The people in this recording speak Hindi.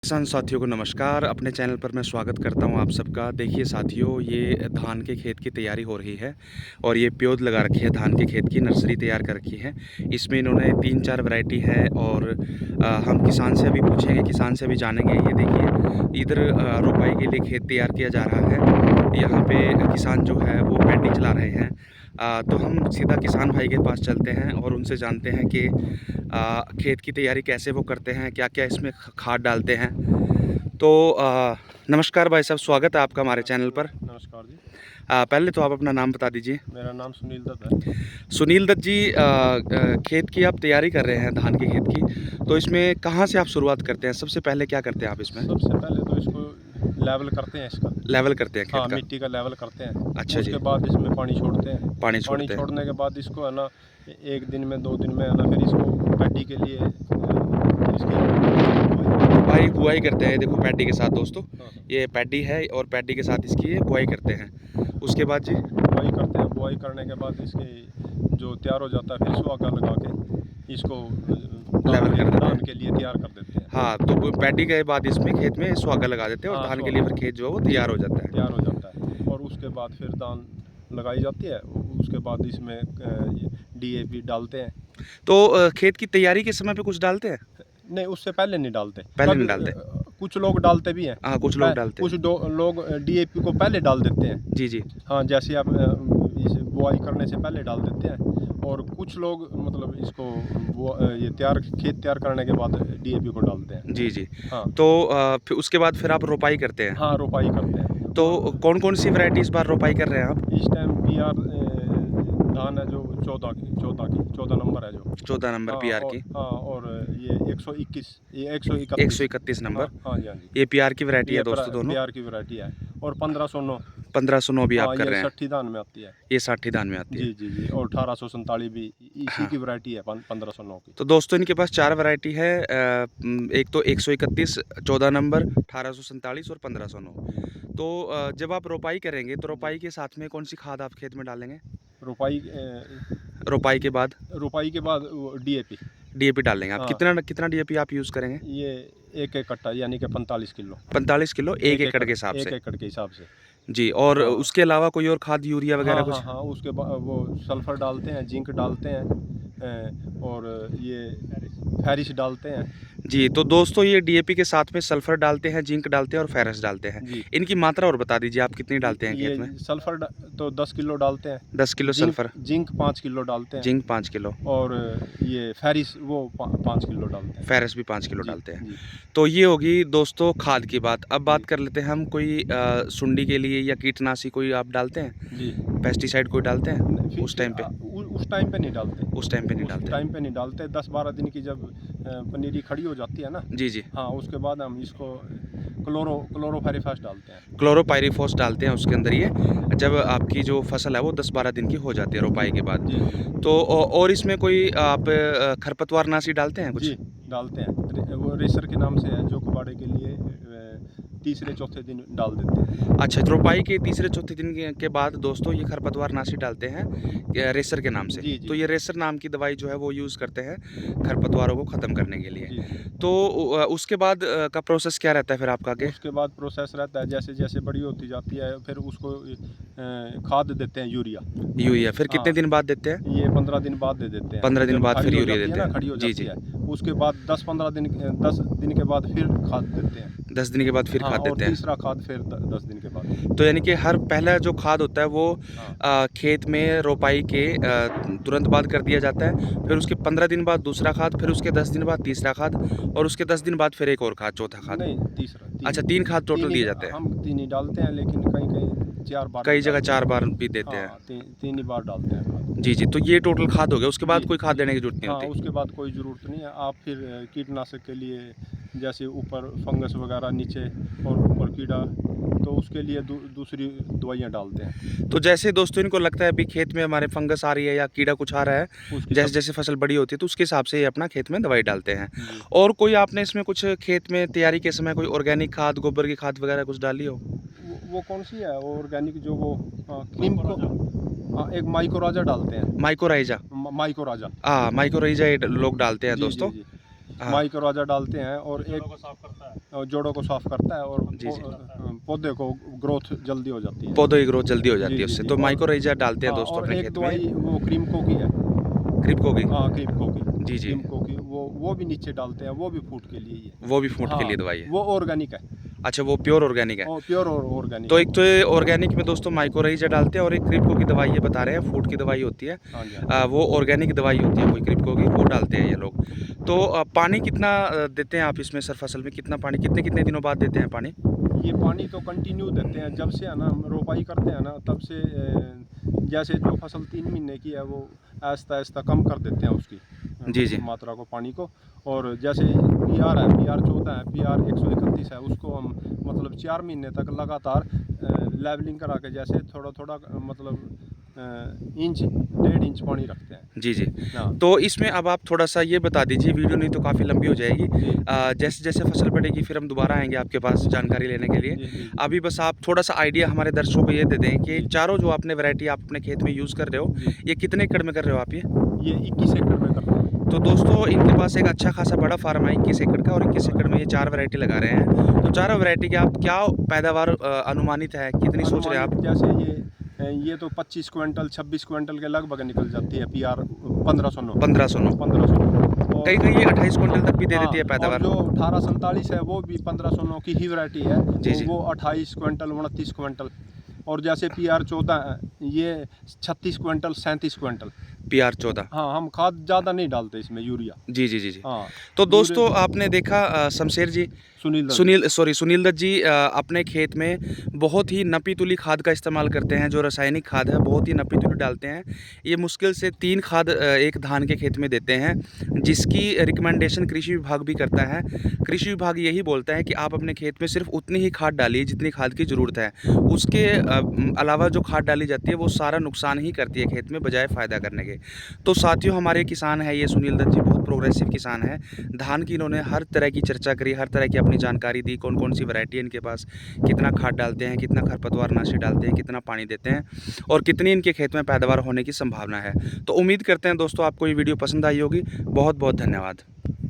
किसान साथियों को नमस्कार। अपने चैनल पर मैं स्वागत करता हूं आप सबका। देखिए साथियों, ये धान के खेत की तैयारी हो रही है और ये प्योद लगा रखी है, धान के खेत की नर्सरी तैयार कर रखी है। इसमें इन्होंने 3-4 वैरायटी है और हम किसान से अभी पूछेंगे, किसान से भी जानेंगे। ये देखिए इधर रोपाई के लिए खेत तैयार किया जा रहा है। यहाँ पे किसान जो है वो पैडी चला रहे हैं। तो हम सीधा किसान भाई के पास चलते हैं और उनसे जानते हैं कि खेत की तैयारी कैसे वो करते हैं, क्या-क्या इसमें खाद डालते हैं। तो नमस्कार भाई साहब, स्वागत है आपका हमारे चैनल पर। नमस्कार जी। पहले तो आप अपना नाम बता दीजिए। मेरा नाम सुनील दत्त है। सुनील दत्त जी, खेत की आप तैयारी कर रहे हैं, धान के खेत की, तो इसमें कहाँ से आप शुरुआत करते हैं? सबसे पहले क्या करते हैं आप इसमें? सबसे पहले तो इसको लेवल करते हैं इसका। लेवल करते हैं खेत हाँ, का? मिट्टी का लेवल करते हैं। अच्छा जी। उसके बाद इसमें पानी छोड़ते हैं। पानी छोड़ते हैं। छोड़ने के बाद इसको है ना 1 दिन में 2 दिन में है ना फिर इसको पैडी के लिए इसकी भाई बुआई करते हैं, देखो पैडी के साथ दोस्तों। हाँ, ये पैडी है और पैडी के साथ इसकी ये बुआई करते हैं। उसके बाद जी? बुआई करते हैं। बुआई करने के बाद इसकी जो तैयार हो जाता है फिर सुहागा लगा के इसको लेवल कर देते धान हैं। के लिए तैयार कर देते हैं। हाँ, तो पैडी के बाद इसमें खेत में सुहागा लगा देते हैं और हाँ, धान के लिए फिर खेत जो है वो तैयार हो जाता है। तैयार हो जाता है और उसके बाद फिर धान लगाई जाती है। उसके बाद इसमें डीएपी डालते हैं। तो खेत की तैयारी के समय पे कुछ डालते हैं? नहीं, उससे पहले नहीं डालते। पहले नहीं कभी डालते? कुछ लोग डालते भी हैं। हाँ, कुछ लोग डालते हैं। लोग डीएपी को पहले डाल देते हैं। जी, जी। हाँ, जैसे आप इसे बुआई करने से पहले डाल देते हैं और कुछ लोग मतलब इसको ये खेत तैयार करने के बाद डीएपी को डालते हैं। जी, जी। हाँ। तो फिर उसके बाद फिर आप रोपाई करते हैं? हाँ, रोपाई करते हैं। तो कौन-कौन सी वैरायटी इस बार रोपाई कर रहे हैं आप? इस टाइम पीआर धान है जो 14 नंबर है जो। 14 नंबर हाँ, पीआर और की। हाँ, और ये 131 ये 131 नंबर। हाँ, हाँ जी, हाँ जी। ये पीआर की वैरायटी ये है दोस्तों दोनों। पीआर की वैरायटी है और 1509। 1509 भी आप हाँ, कर ये रहे हैं। 60 दान में आती है। ये 60 दान में आती है। जी, जी, जी। और 1847 भी इसी हाँ। की वैरायटी है 1509 की। तो दोस्तों इनके पास 4 वैरायटी है। एक तो 131, 14 नंबर, 1847 और 1509। तो जब आप रोपाई करेंगे तो रोपाई के साथ में कौन-सी खाद आप खेत में डालेंगे? रोपाई रोपाई के बाद? रोपाई के बाद वो डीएपी। डीएपी डालेंगे आप। हाँ। कितना कितना डीएपी आप यूज़ करेंगे? ये 1 कट्टा यानी कि 45 किलो। 45 किलो 1 एकड़ के हिसाब 1 से? एकड़ के हिसाब से। जी, और हाँ। उसके अलावा कोई और खाद, यूरिया वगैरह हाँ, कुछ? हाँ, हाँ, उसके बाद वो सल्फ़र डालते हैं, जिंक डालते हैं और ये फेरिस डालते हैं। जी, तो दोस्तों ये डीएपी के साथ में सल्फ़र डालते हैं, जिंक डालते हैं और फेरस डालते हैं। जी। इनकी मात्रा और बता दीजिए, आप कितनी डालते हैं खेत में? ये सल्फ़र तो 10 किलो डालते हैं। 10 किलो सल्फ़र, जिंक 5 किलो डालते हैं। जिंक 5 किलो, और ये फेरिस वो 5 किलो डालते हैं। फेरस भी 5 किलो जी, डालते हैं। जी। तो ये होगी दोस्तों खाद की बात। अब बात कर लेते हैं हम, कोई सुंडी के लिए या कीटनाशी कोई आप डालते हैं? जी। पेस्टिसाइड कोई डालते हैं उस टाइम पे? उस टाइम पे नहीं डालते। उस टाइम पे नहीं उस डालते? टाइम पे नहीं डालते। 10-12 दिन की जब पनीरी खड़ी हो जाती है ना, जी, जी। हाँ, उसके बाद हम इसको क्लोरोफायरिफॉस डालते हैं। क्लोरोपाइरीफॉस डालते हैं उसके अंदर ये, जब आपकी जो फसल है वो 10-12 दिन की हो जाती है रोपाई के बाद। जी, जी। तो और इसमें कोई आप खरपतवारनाशी डालते हैं कुछ? जी, डालते हैं। वो रेसर के नाम से है जो कबाड़े के लिए तीसरे चौथे दिन डाल देते हैं। अच्छा, तो रोपाई के तीसरे चौथे दिन के बाद दोस्तों ये खरपतवारनाशी डालते हैं रेसर के नाम से। जी, जी। तो ये रेसर नाम की दवाई जो है वो यूज़ करते हैं खरपतवारों को ख़त्म करने के लिए। जी, जी। तो उसके बाद का प्रोसेस क्या रहता है फिर आपका आगे? उसके बाद प्रोसेस रहता है जैसे-जैसे बड़ी होती जाती है फिर उसको खाद देते हैं यूरिया। यूरिया फिर कितने हाँ। दिन बाद देते हैं? ये 15 दिन बाद दे देते हैं। 15 दिन जब बाद खड़ी फिर हो यूरिया जाती है देते ना, हैं। खड़ी हो जी, जाती जी। है। उसके बाद 10 दिन के बाद फिर खाद देते हैं। 10 दिन के बाद फिर हाँ, खाद और देते हैं। तीसरा खाद फिर 10 दिन के बाद। तो यानी कि हर पहला जो खाद होता है वो हाँ। खेत में रोपाई के तुरंत बाद कर दिया जाता है। फिर उसके 15 दिन बाद दूसरा खाद, फिर उसके 10 दिन बाद तीसरा खाद और उसके 10 दिन बाद फिर एक और खाद, चौथा खाद। नहीं, तीसरा। अच्छा, 3 खाद टोटल दिए जाते हैं। हम 3 ही डालते हैं लेकिन कहीं-कहीं 4 बार कई भी जगह डालते 4 हैं। बार भी देते हैं। हाँ, 3 ही बार डालते हैं खाद। जी, जी। तो ये टोटल खाद हो गया, उसके बाद जी, कोई खाद जी। देने की ज़रूरत नहीं हाँ, होती। उसके बाद कोई ज़रूरत नहीं है। आप फिर कीटनाशक के लिए जैसे ऊपर फंगस वगैरह नीचे और ऊपर कीड़ा तो उसके लिए दूसरी दवाइयाँ डालते हैं। तो जैसे दोस्तों इनको लगता है अभी खेत में हमारे फंगस आ रही है या कीड़ा कुछ आ रहा है, उसकी जैसे-जैसे फसल बड़ी होती है तो उसके हिसाब से ये अपना खेत में दवाई डालते हैं। जी। और कोई आपने इसमें कुछ खेत में तैयारी के समय कोई ऑर्गेनिक खाद, गोबर की खाद वगैरह कुछ डाली हो? वो कौन-सी है ऑर्गेनिक जो वो नीमको एक माइकोराज़ा डालते हैं। माइकोराइज़ा। माइकोराज़ा। माइकोराइज़ा ये लोग डालते हैं जी, जी, दोस्तों। जी। हाँ। माइकोराज़ा डालते हैं और एक जोड़ों को साफ करता है और जी, जी। पौधे को ग्रोथ जल्दी हो जाती है। पौधों की ग्रोथ जल्दी हो जाती जी, है जी, उससे। जी। तो और माइक्रोराइजा डालते हैं हाँ, दोस्तों और अपने एक खेत दवाई में। वो क्रीमको की है। क्रिप्को की। हाँ, क्रीमको की। जी, जी। क्रीमको की वो भी नीचे डालते हैं, वो भी फूड के लिए ही है। वो भी फूड के हाँ, लिए दवाई है। वो ऑर्गेनिक है। अच्छा, वो प्योर ऑर्गेनिक है। वो प्योर और ऑर्गेनिक तो है एक वो। तो ये ऑर्गेनिक में दोस्तों माइक्रोराइजा डालते हैं और एक क्रिप्को की दवाई ये बता रहे हैं, फूड की दवाई होती है। हाँ जी, हाँ वो ऑर्गेनिक दवाई होती है कोई क्रिप्को की, वो डालते हैं ये लोग। तो पानी कितना देते हैं आप इसमें सर फसल में? कितना पानी कितने-कितने दिनों बाद देते हैं पानी? जी। ये पानी तो कंटिन्यू देते हैं, जब से है ना हम रोपाई करते हैं ना, तब से जैसे जो फसल 3 महीने की है वो आहिस्ता-आहिस्ता कम कर देते हैं उसकी जी, जी। मात्रा को, पानी को। और जैसे पीआर है, पीआर 14 है, पीआर 131 है, उसको हम मतलब 4 महीने तक लगातार लेवलिंग करा के, जैसे थोड़ा-थोड़ा मतलब इंच 1.5 इंच पानी रखते हैं। जी, जी। हाँ, तो इसमें अब आप थोड़ा-सा ये बता दीजिए, वीडियो नहीं तो काफ़ी लंबी हो जाएगी। जी। जैसे-जैसे फसल बढ़ेगी फिर हम दोबारा आएँगे आपके पास जानकारी लेने के लिए। जी, जी। अभी बस आप थोड़ा-सा आइडिया हमारे दर्शकों को ये दे दें कि जी। चारों जो आपने वैरायटी आप अपने खेत में यूज़ कर रहे हो, जी। ये कितने एकड़ में कर रहे हो आप ये? ये 21 एकड़ में करते हैं। तो दोस्तों इनके पास एक अच्छा खासा बड़ा फार्म है 21 एकड़ का, और 21 एकड़ में ये 4 वैरायटी लगा रहे हैं। तो चारों वैरायटी की आप क्या पैदावार अनुमानित है? कितनी सोच रहे हैं अनुमानित आप? जैसे ये तो 25 क्विंटल 26 क्विंटल के लगभग निकल जाती है, पीआर 1509 1509। 1509। और कहीं-कहीं ये 28 क्विंटल तक भी दे हाँ, देती है और पैदावार। जो 1847 है वो भी 1509 की ही वैरायटी है। जी, जी। वो 28 क्विंटल 29 क्विंटल। और जैसे पीआर 14 है, ये 36 क्विंटल 37 क्विंटल। पीआर 14। हाँ, हम खाद ज़्यादा नहीं डालते इसमें, यूरिया। जी, जी, जी, जी। हाँ, तो दोस्तों यूरिया। आपने देखा शमशेर जी, सुनील दत्त। सुनील दत्त जी अपने खेत में बहुत ही नपी-तुली खाद का इस्तेमाल करते हैं। जो रासायनिक खाद है बहुत ही नपी-तुली डालते हैं। ये मुश्किल से 3 खाद एक धान के खेत में देते हैं, जिसकी रिकमेंडेशन कृषि विभाग भी करता है। कृषि विभाग यही बोलता है कि आप अपने खेत में सिर्फ उतनी ही खाद डालिए जितनी खाद की ज़रूरत है। उसके अलावा जो खाद डाली जाती है वो सारा नुकसान ही करती है खेत में, बजाय फ़ायदा करने के। तो साथियों हमारे किसान हैं ये सुनील दत्त जी, बहुत प्रोग्रेसिव किसान हैं। धान की इन्होंने हर तरह की चर्चा करी, हर तरह की अपनी जानकारी दी, कौन-कौन सी वैरायटी है इनके पास, कितना खाद डालते हैं, कितना खरपतवारनाशी डालते हैं, कितना पानी देते हैं और कितनी इनके खेत में पैदावार होने की संभावना है। तो उम्मीद करते हैं दोस्तों आपको ये वीडियो पसंद आई होगी। बहुत-बहुत धन्यवाद।